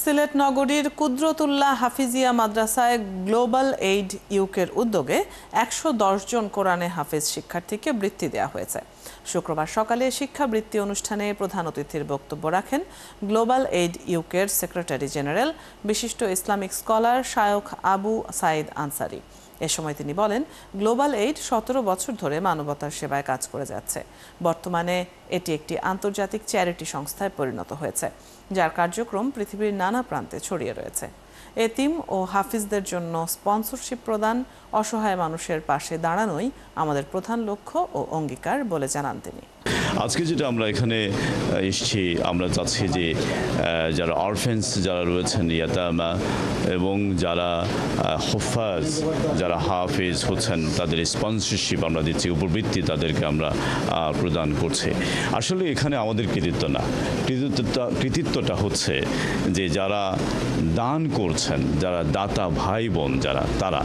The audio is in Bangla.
সিলেট নগরীর কুদরতুল্লাহ হাফিজিয়া মাদ্রাসায় গ্লোবাল এইড ইউকের উদ্যোগে ১১০ জন কোরআনে হাফিজ শিক্ষার্থীকে বৃত্তি দেওয়া হয়েছে। শুক্রবার সকালে শিক্ষাবৃত্তি অনুষ্ঠানে প্রধান অতিথির বক্তব্য রাখেন গ্লোবাল এইড ইউকের সেক্রেটারি জেনারেল বিশিষ্ট ইসলামিক স্কলার শায়খ আবু সাইদ আনসারি। এ সময় তিনি বলেন, গ্লোবাল এইড ১৭ বছর ধরে মানবতার সেবায় কাজ করে যাচ্ছে। বর্তমানে এটি একটি আন্তর্জাতিক চ্যারিটি সংস্থায় পরিণত হয়েছে, যার কার্যক্রম পৃথিবীর নানা প্রান্তে ছড়িয়ে রয়েছে। এতিম ও হাফিজদের জন্য স্পন্সরশিপ প্রদান, অসহায় মানুষের পাশে দাঁড়ানোই আমাদের প্রধান লক্ষ্য ও অঙ্গীকার বলে জানান তিনি। আজকে যেটা আমরা এখানে এসেছি, আমরা চাচ্ছি যে যারা অরফেন্স যারা রয়েছেন, ইয়াতামা এবং যারা হুফাজ যারা হাফেজ হচ্ছেন, তাদের স্পন্সরশিপ আমরা দিচ্ছি, উপবৃত্তি তাদেরকে আমরা প্রদান করছি। আসলে এখানে আমাদের কৃতিত্ব না, কৃতিত্বটা হচ্ছে যে যারা দান করছেন, যারা দাতা ভাই বোন যারা, তারা